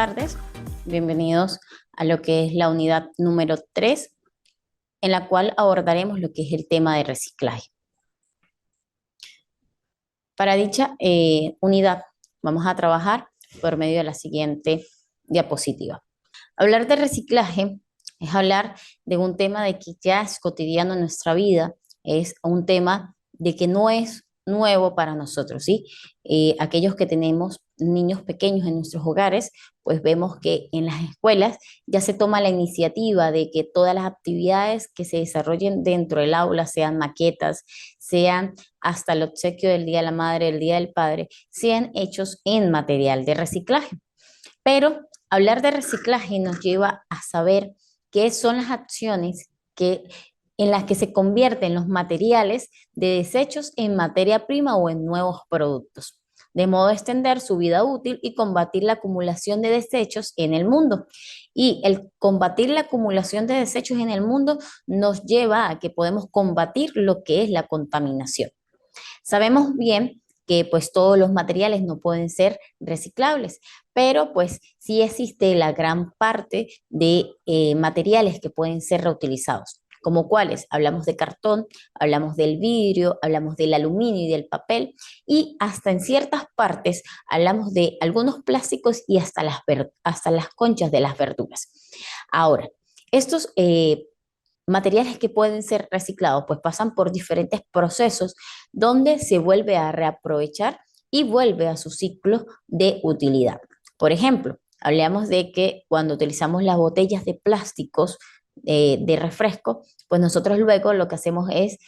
tardes, bienvenidos a lo que es la unidad número 3, en la cual abordaremos lo que es el tema de reciclaje. Para dicha unidad vamos a trabajar por medio de la siguiente diapositiva. Hablar de reciclaje es hablar de un tema de que ya es cotidiano en nuestra vida, es un tema de que no es nuevo para nosotros, ¿sí? Aquellos que tenemos niños pequeños en nuestros hogares, pues vemos que en las escuelas ya se toma la iniciativa de que todas las actividades que se desarrollen dentro del aula, sean maquetas, sean hasta el obsequio del Día de la Madre, el Día del Padre, sean hechos en material de reciclaje. Pero hablar de reciclaje nos lleva a saber qué son las acciones en las que se convierten los materiales de desechos en materia prima o en nuevos productos, de modo a extender su vida útil y combatir la acumulación de desechos en el mundo. Y el combatir la acumulación de desechos en el mundo nos lleva a que podemos combatir lo que es la contaminación. Sabemos bien que pues todos los materiales no pueden ser reciclables, pero pues sí existe la gran parte de materiales que pueden ser reutilizados. ¿Como cuáles? Hablamos de cartón, hablamos del vidrio, hablamos del aluminio y del papel, y hasta en ciertas partes hablamos de algunos plásticos y hasta las conchas de las verduras. Ahora, estos materiales que pueden ser reciclados, pues pasan por diferentes procesos donde se vuelve a reaprovechar y vuelve a su ciclo de utilidad. Por ejemplo, hablamos de que cuando utilizamos las botellas de plásticos de refresco, pues nosotros luego lo que hacemos es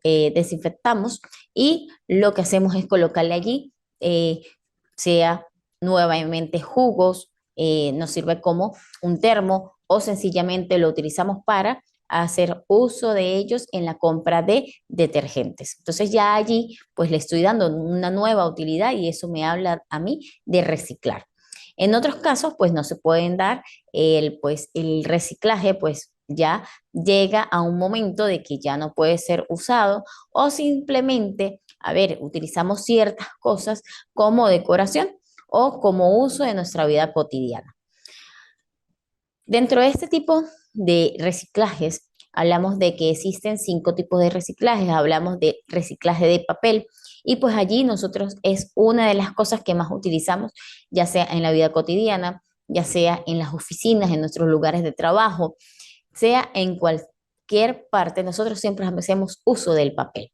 desinfectamos, y lo que hacemos es colocarle allí, sea nuevamente jugos, nos sirve como un termo, o sencillamente lo utilizamos para hacer uso de ellos en la compra de detergentes. Entonces ya allí pues le estoy dando una nueva utilidad, y eso me habla a mí de reciclar. En otros casos pues no se pueden dar el reciclaje, pues ya llega a un momento de que ya no puede ser usado, o simplemente, a ver, utilizamos ciertas cosas como decoración o como uso de nuestra vida cotidiana. Dentro de este tipo de reciclajes, hablamos de que existen 5 tipos de reciclajes. Hablamos de reciclaje de papel, y pues allí nosotros es una de las cosas que más utilizamos, ya sea en la vida cotidiana, ya sea en las oficinas, en nuestros lugares de trabajo, sea en cualquier parte, nosotros siempre hacemos uso del papel.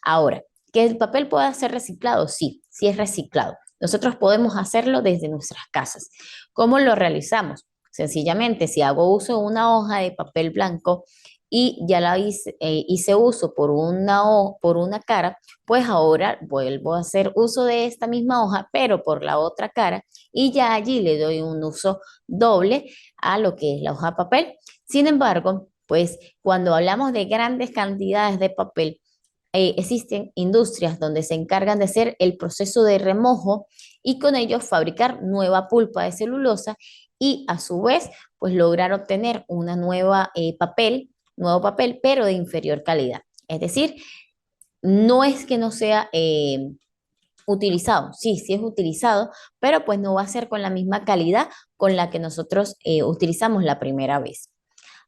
Ahora, ¿que el papel pueda ser reciclado? Sí, sí es reciclado. Nosotros podemos hacerlo desde nuestras casas. ¿Cómo lo realizamos? Sencillamente, si hago uso de una hoja de papel blanco y ya hice uso por una cara, pues ahora vuelvo a hacer uso de esta misma hoja, pero por la otra cara, y ya allí le doy un uso doble a lo que es la hoja de papel. Sin embargo, pues cuando hablamos de grandes cantidades de papel, existen industrias donde se encargan de hacer el proceso de remojo y con ello fabricar nueva pulpa de celulosa, y a su vez pues lograr obtener una nuevo papel, pero de inferior calidad. Es decir, no es que no sea utilizado, sí, sí es utilizado, pero pues no va a ser con la misma calidad con la que nosotros utilizamos la primera vez.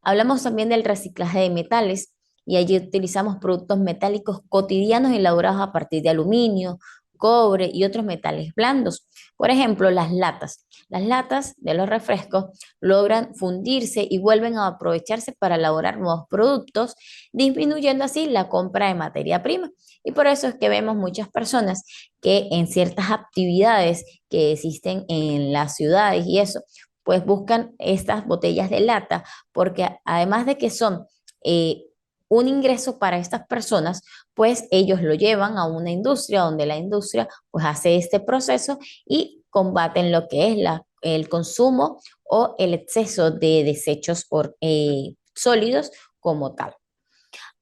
Hablamos también del reciclaje de metales, y allí utilizamos productos metálicos cotidianos elaborados a partir de aluminio, cobre y otros metales blandos. Por ejemplo, las latas. Las latas de los refrescos logran fundirse y vuelven a aprovecharse para elaborar nuevos productos, disminuyendo así la compra de materia prima. Y por eso es que vemos muchas personas que en ciertas actividades que existen en las ciudades y eso, pues buscan estas botellas de lata, porque además de que son eh, un ingreso para estas personas, pues ellos lo llevan a una industria donde la industria pues hace este proceso y combaten lo que es el consumo o el exceso de desechos sólidos como tal.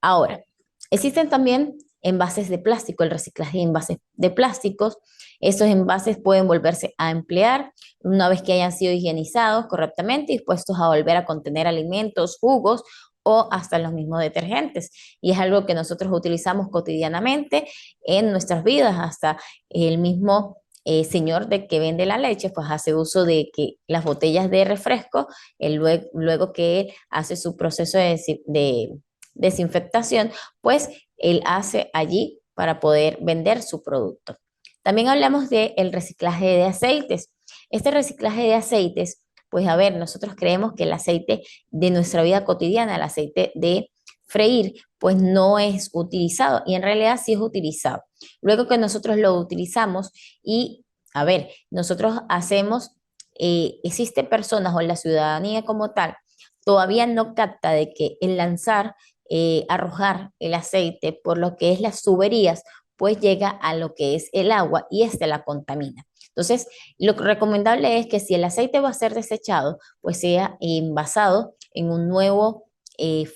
Ahora, existen también envases de plástico, el reciclaje de envases de plásticos. Estos envases pueden volverse a emplear una vez que hayan sido higienizados correctamente y dispuestos a volver a contener alimentos, jugos o hasta los mismos detergentes. Y es algo que nosotros utilizamos cotidianamente en nuestras vidas, hasta el mismo señor de que vende la leche, pues hace uso de que las botellas de refresco, luego que él hace su proceso de desinfectación, pues él hace allí para poder vender su producto. También hablamos del reciclaje de aceites. Este reciclaje de aceites, pues a ver, nosotros creemos que el aceite de nuestra vida cotidiana, el aceite de freír, pues no es utilizado y en realidad sí es utilizado. Luego que nosotros lo utilizamos y, a ver, nosotros hacemos, existen personas o la ciudadanía como tal, todavía no capta de que el lanzar, arrojar el aceite por lo que es las tuberías, pues llega a lo que es el agua y este la contamina. Entonces, lo recomendable es que si el aceite va a ser desechado, pues sea envasado en un nuevo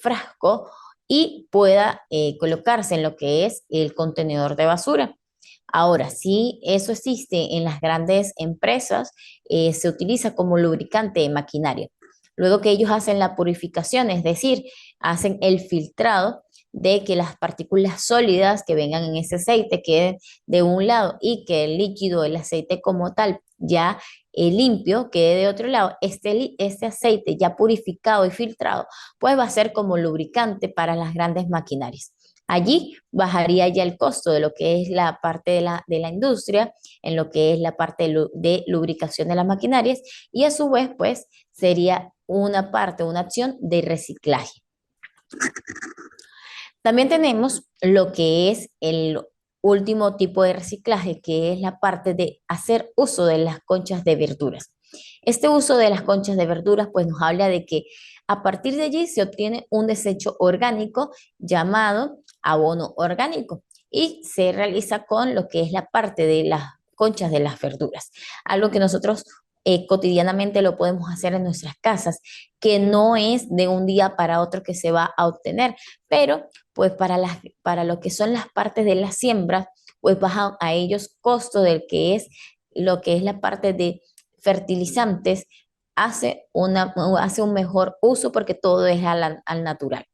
frasco y pueda colocarse en lo que es el contenedor de basura. Ahora, si eso existe en las grandes empresas, se utiliza como lubricante de maquinaria. Luego que ellos hacen la purificación, es decir, hacen el filtrado de que las partículas sólidas que vengan en ese aceite queden de un lado y que el líquido, el aceite como tal, ya limpio, quede de otro lado, este aceite ya purificado y filtrado, pues va a ser como lubricante para las grandes maquinarias. Allí bajaría ya el costo de lo que es la parte de la industria, en lo que es la parte de lubricación de las maquinarias y a su vez pues sería una parte, una acción de reciclaje. También tenemos lo que es el último tipo de reciclaje, que es la parte de hacer uso de las conchas de verduras. Este uso de las conchas de verduras pues nos habla de que a partir de allí se obtiene un desecho orgánico llamado abono orgánico y se realiza con lo que es la parte de las conchas de las verduras, algo que nosotros cotidianamente lo podemos hacer en nuestras casas, que no es de un día para otro que se va a obtener, pero pues para lo que son las partes de las siembras, pues bajan a ellos costo del que es lo que es la parte de fertilizantes, hace un mejor uso porque todo es al natural.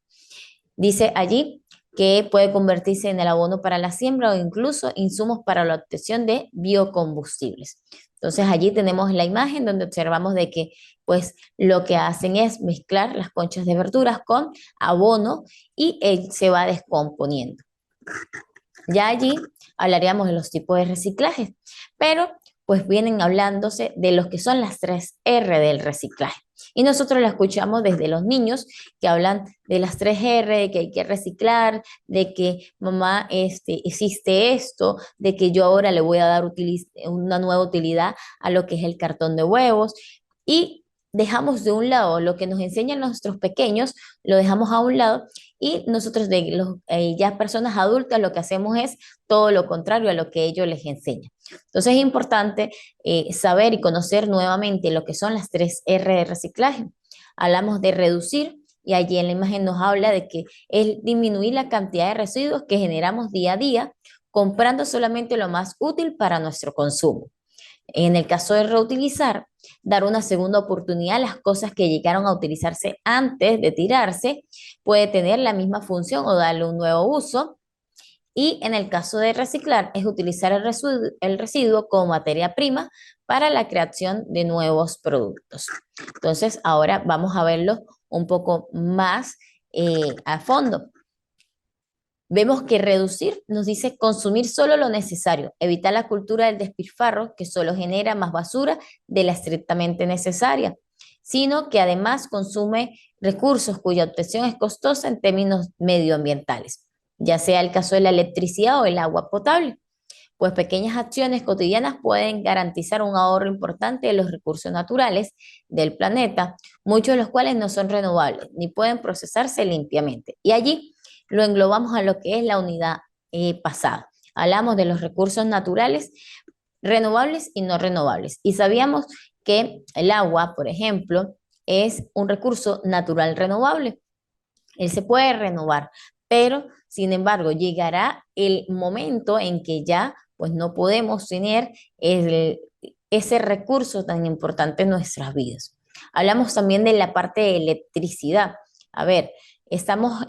Dice allí que puede convertirse en el abono para la siembra o incluso insumos para la obtención de biocombustibles. Entonces allí tenemos la imagen donde observamos de que pues lo que hacen es mezclar las conchas de verduras con abono y él se va descomponiendo. Ya allí hablaríamos de los tipos de reciclaje, pero pues vienen hablándose de los que son las 3 R del reciclaje. Y nosotros la escuchamos desde los niños que hablan de las 3 R, de que hay que reciclar, de que mamá, existe esto, de que yo ahora le voy a dar una nueva utilidad a lo que es el cartón de huevos. Y dejamos de un lado lo que nos enseñan nuestros pequeños, lo dejamos a un lado y nosotros ya personas adultas lo que hacemos es todo lo contrario a lo que ellos les enseñan. Entonces es importante saber y conocer nuevamente lo que son las 3 R de reciclaje. Hablamos de reducir y allí en la imagen nos habla de que es disminuir la cantidad de residuos que generamos día a día, comprando solamente lo más útil para nuestro consumo. En el caso de reutilizar, dar una segunda oportunidad a las cosas que llegaron a utilizarse antes de tirarse, puede tener la misma función o darle un nuevo uso. Y en el caso de reciclar, es utilizar el residuo como materia prima para la creación de nuevos productos. Entonces, ahora vamos a verlo un poco más a fondo. Vemos que reducir nos dice consumir solo lo necesario, evitar la cultura del despilfarro que solo genera más basura de la estrictamente necesaria, sino que además consume recursos cuya obtención es costosa en términos medioambientales, ya sea el caso de la electricidad o el agua potable. Pues pequeñas acciones cotidianas pueden garantizar un ahorro importante de los recursos naturales del planeta, muchos de los cuales no son renovables ni pueden procesarse limpiamente. Y allí lo englobamos a lo que es la unidad pasada. Hablamos de los recursos naturales renovables y no renovables. Y sabíamos que el agua, por ejemplo, es un recurso natural renovable. Él se puede renovar, pero sin embargo llegará el momento en que ya pues no podemos tener ese recurso tan importante en nuestras vidas. Hablamos también de la parte de electricidad. A ver, estamos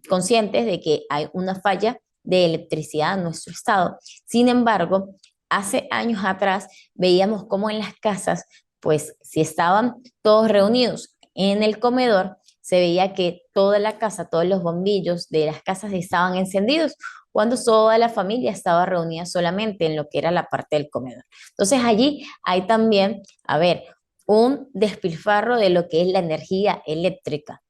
conscientes de que hay una falla de electricidad en nuestro estado. Sin embargo, hace años atrás veíamos cómo en las casas, pues si estaban todos reunidos en el comedor, se veía que toda la casa, todos los bombillos de las casas estaban encendidos, cuando toda la familia estaba reunida solamente en lo que era la parte del comedor. Entonces allí hay también, a ver, un despilfarro de lo que es la energía eléctrica.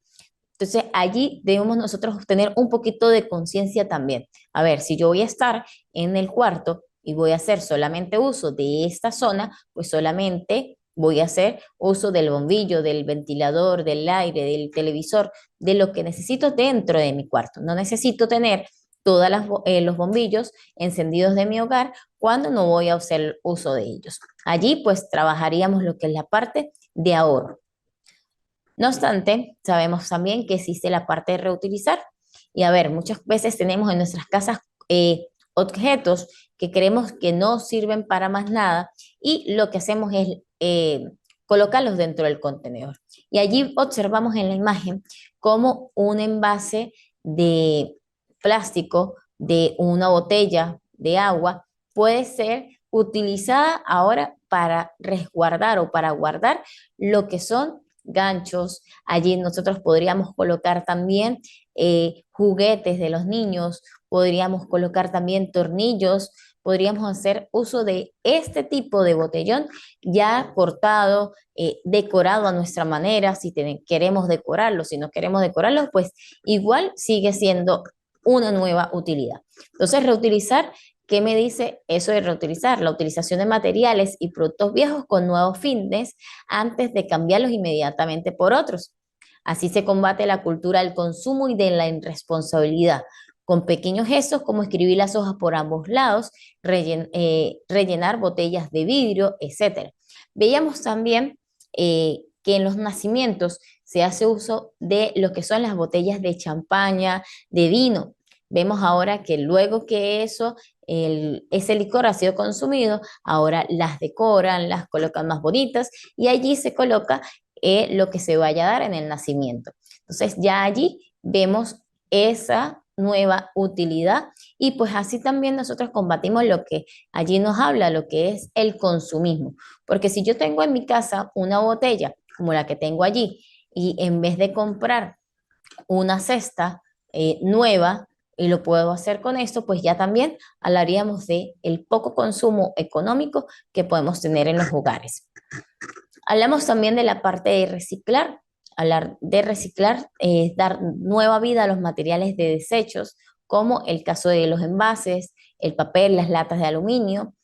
Entonces, allí debemos nosotros tener un poquito de conciencia también. A ver, si yo voy a estar en el cuarto y voy a hacer solamente uso de esta zona, pues solamente voy a hacer uso del bombillo, del ventilador, del aire, del televisor, de lo que necesito dentro de mi cuarto. No necesito tener todos los bombillos encendidos de mi hogar cuando no voy a hacer uso de ellos. Allí pues trabajaríamos lo que es la parte de ahorro. No obstante, sabemos también que existe la parte de reutilizar. Y a ver, muchas veces tenemos en nuestras casas objetos que creemos que no sirven para más nada y lo que hacemos es colocarlos dentro del contenedor. Y allí observamos en la imagen como un envase de plástico de una botella de agua puede ser utilizada ahora para resguardar o para guardar lo que son ganchos. Allí nosotros podríamos colocar también juguetes de los niños, podríamos colocar también tornillos, podríamos hacer uso de este tipo de botellón ya cortado, decorado a nuestra manera, si queremos decorarlo, si no queremos decorarlo, pues igual sigue siendo una nueva utilidad. Entonces, reutilizar. ¿Qué me dice eso de reutilizar? La utilización de materiales y productos viejos con nuevos fines antes de cambiarlos inmediatamente por otros. Así se combate la cultura del consumo y de la irresponsabilidad, con pequeños gestos como escribir las hojas por ambos lados, rellenar botellas de vidrio, etc. Veíamos también que en los nacimientos se hace uso de lo que son las botellas de champaña, de vino. Vemos ahora que luego que ese licor ha sido consumido, ahora las decoran, las colocan más bonitas y allí se coloca lo que se vaya a dar en el nacimiento. Entonces ya allí vemos esa nueva utilidad y pues así también nosotros combatimos lo que allí nos habla, lo que es el consumismo. Porque si yo tengo en mi casa una botella como la que tengo allí y en vez de comprar una cesta nueva, y lo puedo hacer con esto, pues ya también hablaríamos de el poco consumo económico que podemos tener en los hogares. Hablamos también de la parte de reciclar. Hablar de reciclar es dar nueva vida a los materiales de desechos, como el caso de los envases, el papel, las latas de aluminio,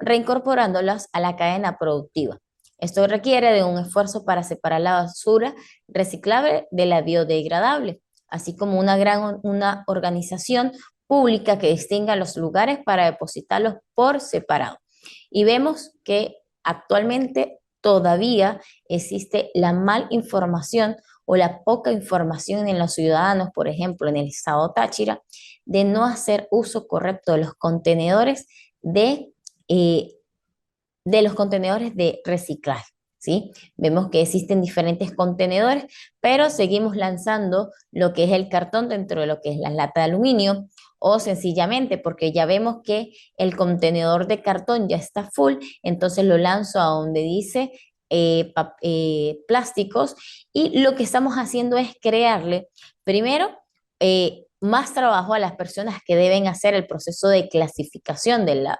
reincorporándolas a la cadena productiva. Esto requiere de un esfuerzo para separar la basura reciclable de la biodegradable, así como una organización pública que distinga los lugares para depositarlos por separado. Y vemos que actualmente todavía existe la mal información o la poca información en los ciudadanos, por ejemplo, en el estado Táchira, de no hacer uso correcto de los contenedores eh, de los contenedores de reciclaje. ¿Sí? Vemos que existen diferentes contenedores, pero seguimos lanzando lo que es el cartón dentro de lo que es la lata de aluminio o sencillamente porque ya vemos que el contenedor de cartón ya está full, entonces lo lanzo a donde dice plásticos y lo que estamos haciendo es crearle primero más trabajo a las personas que deben hacer el proceso de clasificación de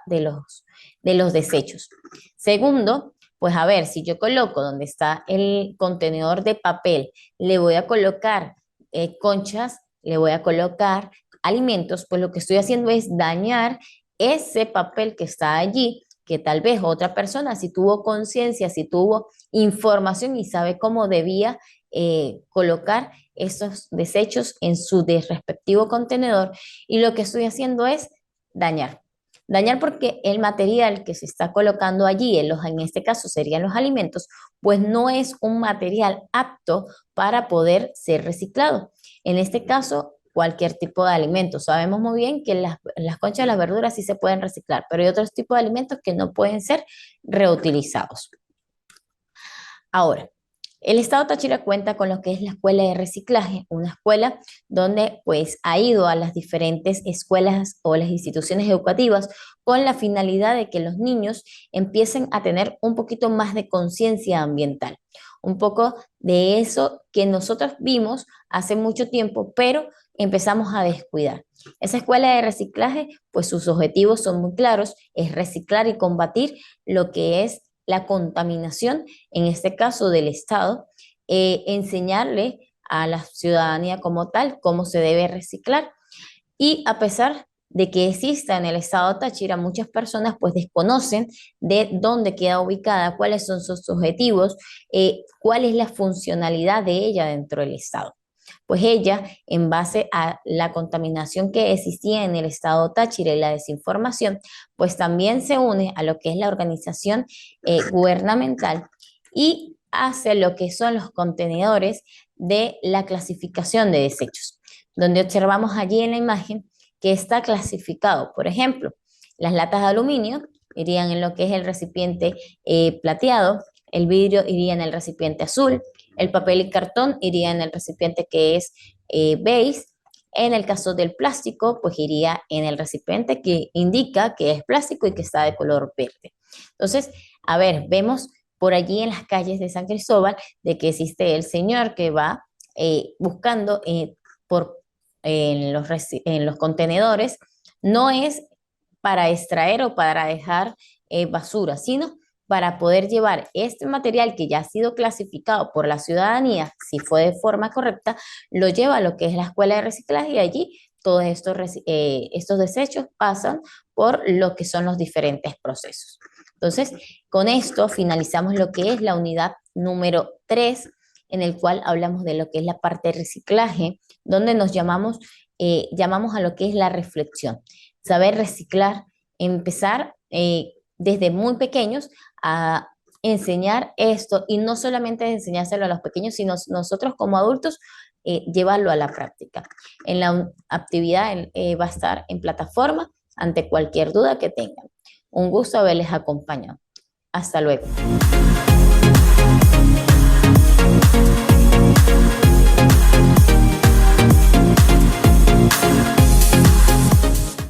los desechos. Segundo, pues a ver, si yo coloco donde está el contenedor de papel, le voy a colocar conchas, le voy a colocar alimentos, pues lo que estoy haciendo es dañar ese papel que está allí, que tal vez otra persona si tuvo conciencia, si tuvo información y sabe cómo debía colocar esos desechos en su respectivo contenedor y lo que estoy haciendo es dañar. Dañar porque el material que se está colocando allí, en este caso serían los alimentos, pues no es un material apto para poder ser reciclado. En este caso, cualquier tipo de alimento. Sabemos muy bien que las conchas de las verduras sí se pueden reciclar, pero hay otros tipos de alimentos que no pueden ser reutilizados. Ahora, El estado Táchira cuenta con lo que es la escuela de reciclaje, una escuela donde pues ha ido a las diferentes escuelas o las instituciones educativas con la finalidad de que los niños empiecen a tener un poquito más de conciencia ambiental, un poco de eso que nosotros vimos hace mucho tiempo, pero empezamos a descuidar. Esa escuela de reciclaje, pues sus objetivos son muy claros, es reciclar y combatir lo que es la contaminación, en este caso del Estado, enseñarle a la ciudadanía como tal cómo se debe reciclar. Y a pesar de que exista en el estado Táchira, muchas personas pues desconocen de dónde queda ubicada, cuáles son sus objetivos, cuál es la funcionalidad de ella dentro del estado. Pues ella, en base a la contaminación que existía en el estado Táchira y la desinformación, pues también se une a lo que es la organización gubernamental y hace lo que son los contenedores de la clasificación de desechos, donde observamos allí en la imagen que está clasificado. Por ejemplo, las latas de aluminio irían en lo que es el recipiente plateado, el vidrio iría en el recipiente azul, el papel y cartón iría en el recipiente que es beige. En el caso del plástico, pues iría en el recipiente que indica que es plástico y que está de color verde. Entonces, a ver, vemos por allí en las calles de San Cristóbal de que existe el señor que va buscando por, en los contenedores, no es para extraer o para dejar basura, sino para poder llevar este material que ya ha sido clasificado por la ciudadanía, si fue de forma correcta, lo lleva a lo que es la escuela de reciclaje y allí todos estos desechos pasan por lo que son los diferentes procesos. Entonces, con esto finalizamos lo que es la unidad número 3, en el cual hablamos de lo que es la parte de reciclaje, donde nos llamamos a lo que es la reflexión, saber reciclar, empezar desde muy pequeños a enseñar esto y no solamente enseñárselo a los pequeños, sino nosotros como adultos llevarlo a la práctica. En la actividad va a estar en plataforma ante cualquier duda que tengan. Un gusto haberles acompañado. Hasta luego.